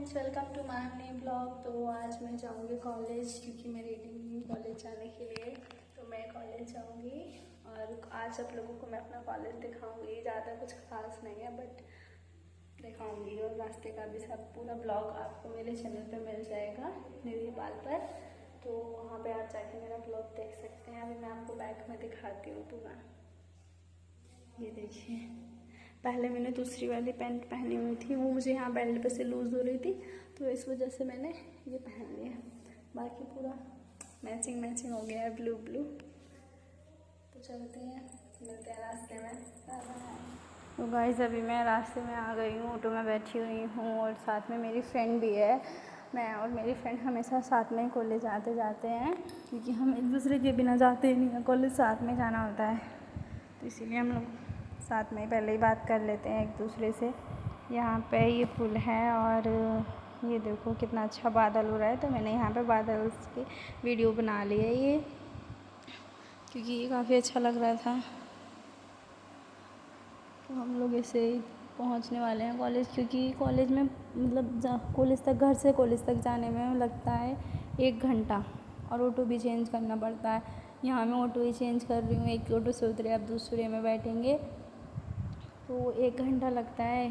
Friends, welcome to my new blog. तो आज मैं जाऊंगी कॉलेज क्योंकि मैं रेडी हुई हूँ कॉलेज जाने के लिए। तो मैं कॉलेज जाऊंगी और आज आप लोगों को मैं अपना कॉलेज दिखाऊंगी। ज़्यादा कुछ खास नहीं है बट दिखाऊंगी, और रास्ते का भी सब पूरा ब्लॉग आपको मेरे चैनल पे मिल जाएगा निर्भीपाल पर। तो वहाँ पे आप जाके मेरा ब्लॉग देख सकते हैं। अभी मैं आपको बैक में दिखाती हूँ पूरा। ये देखिए, पहले मैंने दूसरी वाली पैंट पहनी हुई थी, वो मुझे यहाँ बेल्ट पे से लूज़ हो रही थी तो इस वजह से मैंने ये पहन लिया। बाकी पूरा मैचिंग हो गया है, ब्लू। तो चलते हैं, मिलते हैं रास्ते में। तो गाइस अभी मैं रास्ते में आ गई हूँ, ऑटो में बैठी हुई हूँ और साथ में मेरी फ्रेंड भी है। मैं और मेरी फ्रेंड हमेशा साथ में ही कॉलेज आते जाते हैं क्योंकि हम एक दूसरे के बिना जाते ही नहीं हैं, कॉलेज साथ में जाना होता है। तो इसीलिए हम लोग साथ में पहले ही बात कर लेते हैं एक दूसरे से। यहाँ पे ये पुल है और ये देखो कितना अच्छा बादल हो रहा है। तो मैंने यहाँ पे बादल की वीडियो बना ली है ये, क्योंकि ये काफ़ी अच्छा लग रहा था। तो हम लोग ऐसे ही पहुँचने वाले हैं कॉलेज, क्योंकि कॉलेज में मतलब कॉलेज तक, घर से कॉलेज तक जाने में लगता है 1 घंटा और ऑटो भी चेंज करना पड़ता है। यहाँ मैं ऑटो ही चेंज कर रही हूँ, एक ऑटो से उतरे अब दूसरे में बैठेंगे तो 1 घंटा लगता है।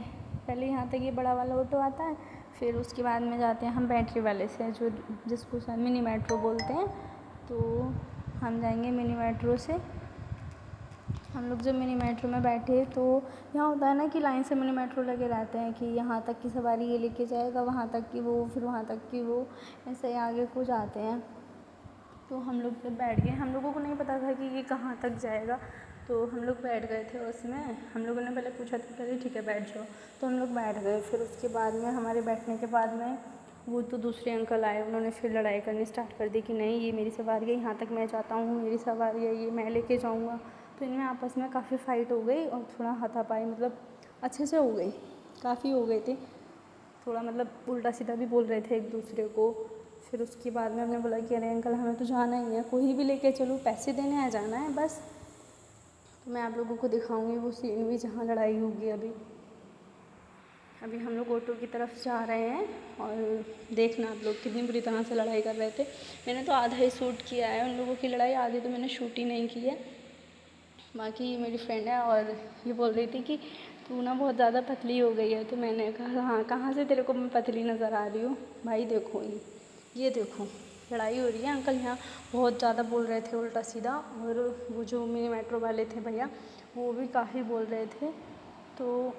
पहले यहाँ तक ये बड़ा वाला ऑटो आता है, फिर उसके बाद में जाते हैं हम बैटरी वाले से, जो जिसको शायद मिनी मेट्रो बोलते हैं। तो हम जाएंगे मिनी मेट्रो से। हम लोग जब मिनी मेट्रो में बैठे तो यहाँ होता है ना कि लाइन से मिनी मेट्रो लगे रहते हैं कि यहाँ तक की सवारी ये लेके जाएगा, वहाँ तक की वो, फिर वहाँ तक की वो, ऐसे आगे को जाते हैं। तो हम लोग जब बैठ गए, हम लोगों को नहीं पता था कि ये कहाँ तक जाएगा, तो हम लोग बैठ गए थे उसमें। हम लोगों ने पहले पूछा था, चलिए ठीक है बैठ जाओ, तो हम लोग बैठ गए। फिर उसके बाद में हमारे बैठने के बाद में वो तो दूसरे अंकल आए, उन्होंने फिर लड़ाई करनी स्टार्ट कर दी कि नहीं ये मेरी सवारी है, यहाँ तक मैं जाता हूँ, मेरी सवारी है, ये मैं लेके जाऊँगा। तो इनमें आपस में काफ़ी फ़ाइट हो गई और थोड़ा हाथापाई मतलब अच्छे से हो गई, काफ़ी हो गई थी। थोड़ा मतलब उल्टा सीधा भी बोल रहे थे एक दूसरे को। फिर उसके बाद में हमने बोला कि अरे अंकल हमें तो जाना ही है, कोई भी लेके चलो, पैसे देने आ जाना है बस। तो मैं आप लोगों को दिखाऊंगी वो सीन भी जहाँ लड़ाई होगी। अभी हम लोग ऑटो की तरफ जा रहे हैं और देखना आप लोग कितनी बुरी तरह से लड़ाई कर रहे थे। मैंने तो आधा ही शूट किया है उन लोगों की लड़ाई, आधी तो मैंने शूट ही नहीं की है। बाकी ये मेरी फ्रेंड है और ये बोल रही थी कि तू ना बहुत ज़्यादा पतली हो गई है। तो मैंने कहा हाँ, कहाँ से तेरे को मैं पतली नज़र आ रही हूँ भाई, देखो ये देखो लड़ाई हो रही है। अंकल यहाँ बहुत ज़्यादा बोल रहे थे उल्टा सीधा, और वो जो मिनी मेट्रो वाले थे भैया वो भी काफ़ी बोल रहे थे। तो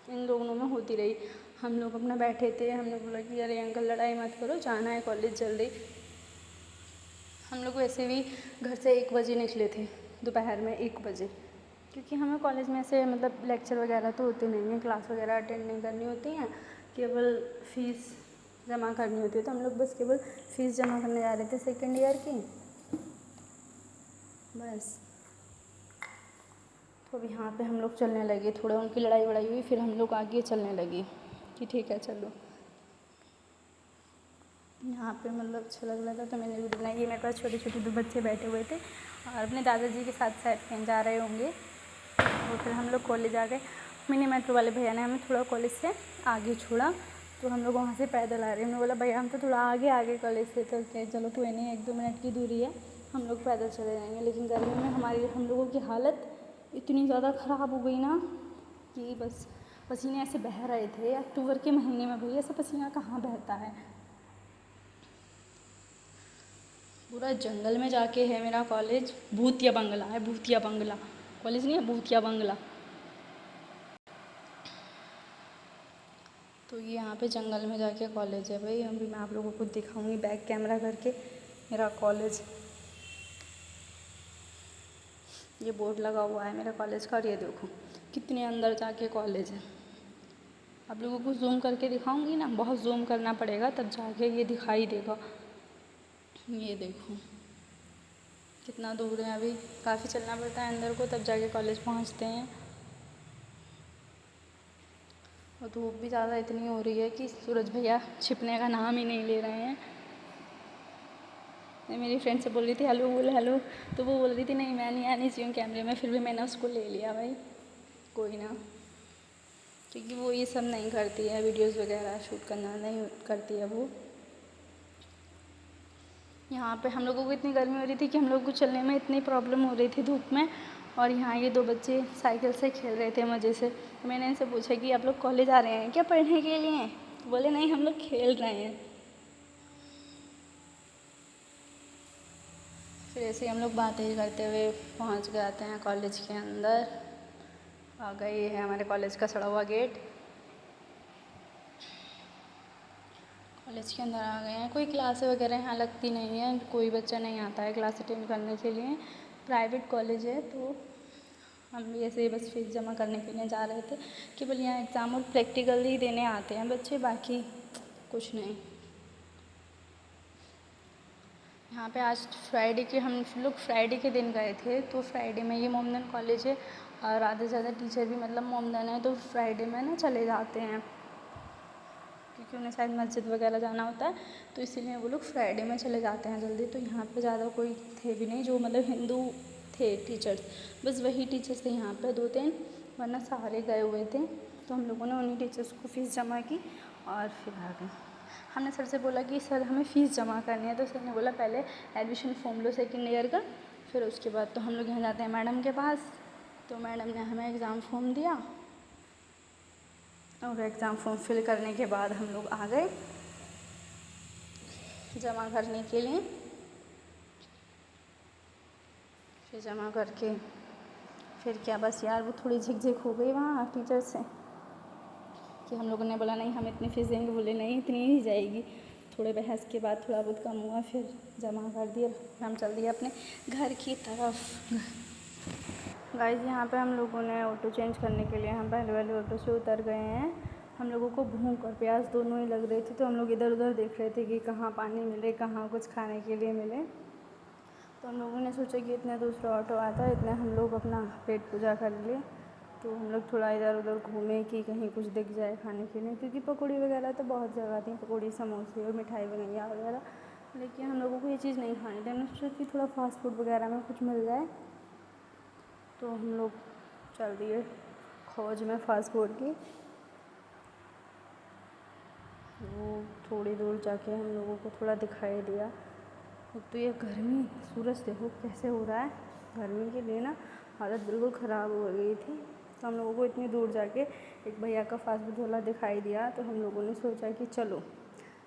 इन दोनों में होती रही। हम लोग अपना बैठे थे, हमने बोला कि अरे अंकल लड़ाई मत करो, जाना है कॉलेज जल्दी। हम लोग वैसे भी घर से 1 बजे निकले थे, दोपहर में 1 बजे, क्योंकि हमें कॉलेज में ऐसे मतलब लेक्चर वगैरह तो होते नहीं हैं, क्लास वगैरह अटेंड नहीं करनी होती हैं, केवल फ़ीस जमा करनी होती है। तो हम लोग बस केवल फ़ीस जमा करने जा रहे थे 2nd ईयर की, बस। तो अब यहाँ पे हम लोग चलने लगे, थोड़ा उनकी लड़ाई वड़ाई हुई, फिर हम लोग आगे चलने लगे कि ठीक है चलो। यहाँ पे मतलब अच्छा लग रहा था तो मैंने वीडियो बनाई। ये मेरे पास छोटे छोटे 2 बच्चे बैठे हुए थे और अपने दादाजी के साथ शायद कहीं जा रहे होंगे। तो फिर हम लोग कॉलेज आ गए। मिनी मेट्रो वाले भैया ने हमें थोड़ा कॉलेज से आगे छोड़ा, तो हम लोग वहाँ से पैदल आ रहे हैं। हमने बोला भैया हम तो थोड़ा आगे कॉलेज से, तो क्या चलो कोई नहीं, 1-2 मिनट की दूरी है, हम लोग पैदल चले जाएंगे। लेकिन गर्मी में हम लोगों की हालत इतनी ज़्यादा ख़राब हो गई ना कि बस पसीने ऐसे बह रहे थे। अक्टूबर के महीने में भैया ऐसा पसीना कहाँ बहता है। पूरा जंगल में जाके है मेरा कॉलेज, भूतिया बंगला है, भूतिया बंगला, कॉलेज नहीं है, भूतिया बंगला। तो ये यहाँ पे जंगल में जाके कॉलेज है भाई। अभी मैं आप लोगों को दिखाऊंगी बैक कैमरा करके मेरा कॉलेज। ये बोर्ड लगा हुआ है मेरा कॉलेज का, और ये देखो कितने अंदर जाके कॉलेज है। आप लोगों को जूम करके दिखाऊंगी ना, बहुत जूम करना पड़ेगा तब जाके ये दिखाई देगा। ये देखो कितना दूर है, अभी काफ़ी चलना पड़ता है अंदर को, तब जाके कॉलेज पहुँचते हैं। और धूप भी ज़्यादा इतनी हो रही है कि सूरज भैया छिपने का नाम ही नहीं ले रहे हैं। मैं मेरी फ्रेंड से बोल रही थी हेलो बोल हेलो, तो वो बोल रही थी नहीं मैं नहीं आनी चाहिए कैमरे में, फिर भी मैंने उसको ले लिया भाई, कोई ना, क्योंकि वो ये सब नहीं करती है, वीडियोज़ वगैरह शूट करना नहीं करती है वो। यहाँ पे हम लोगों को इतनी गर्मी हो रही थी कि हम लोगों को चलने में इतनी प्रॉब्लम हो रही थी धूप में, और यहाँ ये 2 बच्चे साइकिल से खेल रहे थे मज़े से। तो मैंने इनसे पूछा कि आप लोग कॉलेज आ रहे हैं क्या पढ़ने के लिए? तो बोले नहीं, हम लोग खेल रहे हैं। फिर ऐसे ही हम लोग बातें करते हुए पहुँच जाते हैं कॉलेज के अंदर। आ गई है हमारे कॉलेज का सड़ा हुआ गेट। कॉलेज के अंदर आ गए हैं। कोई क्लास वगैरह यहाँ लगती नहीं है, कोई बच्चा नहीं आता है क्लास अटेंड करने के लिए। प्राइवेट कॉलेज है, तो हम भी ऐसे ही बस फीस जमा करने के लिए जा रहे थे। केवल यहाँ एग्ज़ाम और प्रैक्टिकल ही देने आते हैं बच्चे, बाकी कुछ नहीं। यहाँ पे आज फ्राइडे के हम लोग फ्राइडे के दिन गए थे, तो फ्राइडे में ये मोमडन कॉलेज है और आधे से ज़्यादा टीचर भी मतलब मोमडन है, तो फ्राइडे में ना चले जाते हैं क्योंकि उन्हें शायद मस्जिद वगैरह जाना होता है, तो इसीलिए वो लोग फ्राइडे में चले जाते हैं जल्दी। तो यहाँ पे ज़्यादा कोई थे भी नहीं जो मतलब हिंदू थे टीचर्स, बस वही टीचर्स थे यहाँ पे 2-3, वरना सारे गए हुए थे। तो हम लोगों ने उन्हीं टीचर्स को फ़ीस जमा की और फिर आ गए। हमने सर से बोला कि सर हमें फ़ीस जमा करनी है, तो सर ने बोला पहले एडमिशन फॉर्म लो सेकेंड ईयर का, फिर उसके बाद तो हम लोग यहाँ जाते हैं मैडम के पास। तो मैडम ने हमें एग्ज़ाम फॉर्म दिया और एग्ज़ाम फॉर्म फिल करने के बाद हम लोग आ गए जमा करने के लिए। फिर जमा करके फिर क्या, बस यार वो थोड़ी झिकझिक हो गई वहाँ टीचर से कि हम लोगों ने बोला नहीं हम इतनी फ़ीस देंगे, बोले नहीं इतनी ही जाएगी। थोड़े बहस के बाद थोड़ा बहुत कम हुआ, फिर जमा कर दिया, हम चल दिए अपने घर की तरफ। गाइस यहाँ पे हम लोगों ने ऑटो चेंज करने के लिए हम पहले वाले ऑटो से उतर गए हैं। हम लोगों को भूख और प्यास दोनों ही लग रही थी, तो हम लोग इधर उधर देख रहे थे कि कहाँ पानी मिले, कहाँ कुछ खाने के लिए मिले। तो हम लोगों ने सोचा कि इतने दूसरा ऑटो आता है, इतने हम लोग अपना पेट पूजा कर लिए। तो हम लोग थोड़ा इधर उधर घूमे कि कहीं कुछ दिख जाए खाने के लिए, क्योंकि पकौड़ी वगैरह तो बहुत जगह थी, पकौड़ी समोसे और मिठाई वगैरह वगैरह, लेकिन हम लोगों को ये चीज़ नहीं खानी थी। हमने सोचा कि थोड़ा फास्ट फूड वगैरह में कुछ मिल जाए, तो हम लोग चल दिए खोज में फास्ट फूड की। वो थोड़ी दूर जाके हम लोगों को थोड़ा दिखाई दिया। एक तो ये गर्मी, सूरज देखो कैसे हो रहा है, गर्मी के लिए ना हालत बिल्कुल ख़राब हो गई थी। तो हम लोगों को इतनी दूर जाके एक भैया का फास्ट फूड वाला दिखाई दिया, तो हम लोगों ने सोचा कि चलो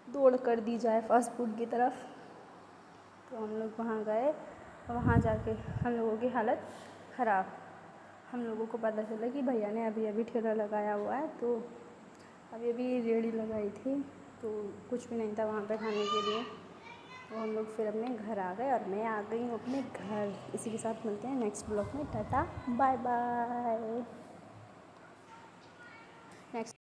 दौड़ कर दी जाए फास्ट फूड की तरफ। तो हम लोग वहाँ गए और वहाँ जाके हम लोगों की हालत ख़राब। हम लोगों को पता चला कि भैया ने अभी अभी ठेला लगाया हुआ है, तो अभी अभी रेहड़ी लगाई थी, तो कुछ भी नहीं था वहाँ पे खाने के लिए। तो हम लोग फिर अपने घर आ गए और मैं आ गई हूँ अपने घर। इसी के साथ मिलते हैं नेक्स्ट ब्लॉग में। Tata bye bye. नेक्स्ट